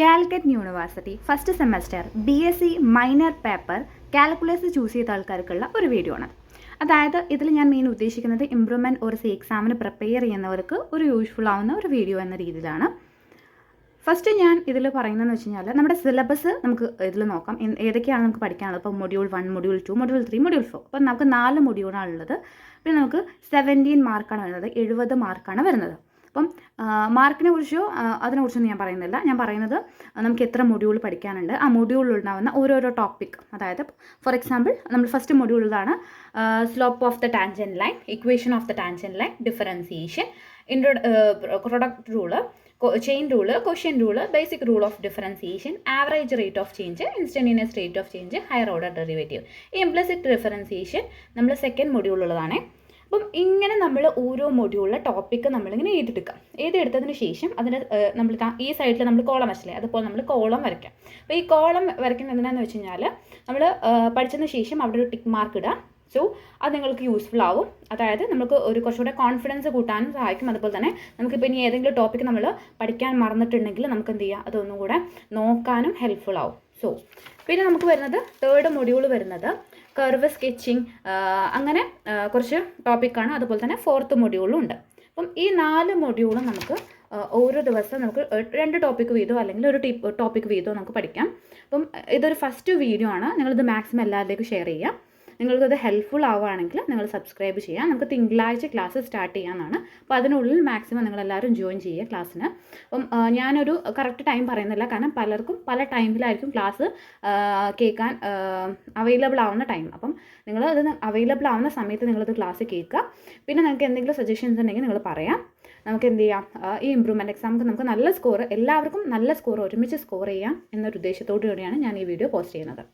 Calicut university first semester BSc minor paper calculus choose ചെയ്ത ആൾക്കാർക്കുള്ള ഒരു video ആണ്. അതായത് ഇതിൽ ഞാൻ മെയിൻ ഉദ്ദേശിക്കുന്നത് ഇംപ്രൂവ്മെൻറ്റ് ഒരു എക്സാമിന് പ്രിപ്പയർ ചെയ്യുന്നവർക്ക് ഒരു യൂസ്ഫുൾ ആവുന്ന ഒരു വീഡിയോ എന്ന രീതിയിലാണ്. ഫസ്റ്റ് ഞാൻ ഇതിൽ പറയുന്നതെന്ന് വെച്ച് കഴിഞ്ഞാൽ നമ്മുടെ സിലബസ് നമുക്ക് ഇതിൽ നോക്കാം, ഏതൊക്കെയാണ് നമുക്ക് പഠിക്കാനുള്ളത്. ഇപ്പോൾ മൊഡ്യൂൾ 1, മൊഡ്യൂൾ 2, മൊഡ്യൂൾ 3, മൊഡ്യൂൾ 4. അപ്പോൾ നമുക്ക് 4 മൊഡ്യൂളാണുള്ളത്. പിന്നെ നമുക്ക് 17 മാർക്കാണ് വരുന്നത്, 70 മാർക്കാണ് വരുന്നത്. അപ്പം മാർക്കിനെ കുറിച്ചോ അതിനെക്കുറിച്ചൊന്നും ഞാൻ പറയുന്നില്ല. ഞാൻ പറയുന്നത് നമുക്ക് എത്ര മൊഡ്യൂൾ പഠിക്കാനുണ്ട്, ആ മൊഡ്യൂളിലുണ്ടാവുന്ന ഓരോരോ ടോപ്പിക്. അതായത് ഫോർ എക്സാമ്പിൾ നമ്മൾ ഫസ്റ്റ് മൊഡ്യൂളിലാണ് slope of the tangent line, equation of the tangent line, differentiation, product rule, chain rule, quotient rule, basic rule of differentiation, average rate of change, instantaneous rate of change, higher order derivative. ഈ implicit differentiation നമ്മൾ second മൊഡ്യൂളുള്ളതാണ്. അപ്പം ഇങ്ങനെ നമ്മൾ ഓരോ മൊഡ്യൂളിലെ topic നമ്മളിങ്ങനെ എഴുതിയെടുക്കാം. എഴുതിയെടുത്തതിന് ശേഷം അതിന് നമ്മൾ ഈ സൈഡിൽ നമ്മൾ കോളം വരച്ചില്ലേ, അതുപോലെ നമ്മൾ കോളം വരയ്ക്കാം. അപ്പോൾ ഈ കോളം വരയ്ക്കുന്നത് എന്തിനാന്ന് വെച്ച് കഴിഞ്ഞാൽ നമ്മൾ പഠിച്ചതിന് ശേഷം അവിടെ ഒരു ടിക്ക് മാർക്ക് ഇടുക. സോ അത് നിങ്ങൾക്ക് യൂസ്ഫുൾ ആവും. അതായത് നമുക്ക് ഒരു കുറച്ചുകൂടെ കോൺഫിഡൻസ് കൂട്ടാനും സഹായിക്കും. അതുപോലെ തന്നെ നമുക്കിപ്പോൾ ഇനി ഏതെങ്കിലും ടോപ്പിക്ക് നമ്മൾ പഠിക്കാൻ മറന്നിട്ടുണ്ടെങ്കിൽ നമുക്ക് എന്ത് ചെയ്യാം, അതൊന്നും കൂടെ നോക്കാനും ഹെൽപ്ഫുൾ ആവും. സോ പിന്നെ നമുക്ക് വരുന്നത് തേർഡ് മൊഡ്യൂൾ വരുന്നത് കർവ് സ്കെച്ചിങ്, അങ്ങനെ കുറച്ച് ടോപ്പിക്കാണ്. അതുപോലെ തന്നെ ഫോർത്ത് മൊഡ്യൂളും ഉണ്ട്. അപ്പം ഈ 4 മൊഡ്യൂളും നമുക്ക് ഓരോ ദിവസം നമുക്ക് 2 ടോപ്പിക്ക് വീതമോ അല്ലെങ്കിൽ ഒരു ടോപ്പിക്ക് വീതമോ നമുക്ക് പഠിക്കാം. അപ്പം ഇതൊരു ഫസ്റ്റ് വീഡിയോ ആണ്. നിങ്ങളിത് മാക്സിമം എല്ലാവരിലേക്കും ഷെയർ ചെയ്യാം. നിങ്ങൾക്കത് ഹെൽപ്ഫുൾ ആവുകയാണെങ്കിൽ നിങ്ങൾ സബ്സ്ക്രൈബ് ചെയ്യാം. നമുക്ക് തിങ്കളാഴ്ച ക്ലാസ് സ്റ്റാർട്ട് ചെയ്യാമെന്നാണ്. അപ്പോൾ അതിനുള്ളിൽ മാക്സിമം നിങ്ങളെല്ലാവരും ജോയിൻ ചെയ്യുക ക്ലാസ്സിന്. അപ്പം ഞാനൊരു കറക്റ്റ് ടൈം പറയുന്നില്ല, കാരണം പലർക്കും പല ടൈമിലായിരിക്കും ക്ലാസ് കേൾക്കാൻ അവൈലബിൾ ആവുന്ന ടൈം. അപ്പം നിങ്ങൾ അത് അവൈലബിൾ ആവുന്ന സമയത്ത് നിങ്ങളത് ക്ലാസ് കേൾക്കുക. പിന്നെ നിങ്ങൾക്ക് എന്തെങ്കിലും സജഷൻസ് ഉണ്ടെങ്കിൽ നിങ്ങൾ പറയാം. നമുക്ക് എന്ത് ചെയ്യാം, ഈ ഇംപ്രൂവ്മെൻറ്റ് എക്സാമിന് നമുക്ക് നല്ല സ്കോർ, എല്ലാവർക്കും നല്ല സ്കോർ ഒരുമിച്ച് സ്കോർ ചെയ്യാം എന്നൊരു ഉദ്ദേശത്തോടു കൂടിയാണ് ഞാൻ ഈ വീഡിയോ പോസ്റ്റ് ചെയ്യുന്നത്.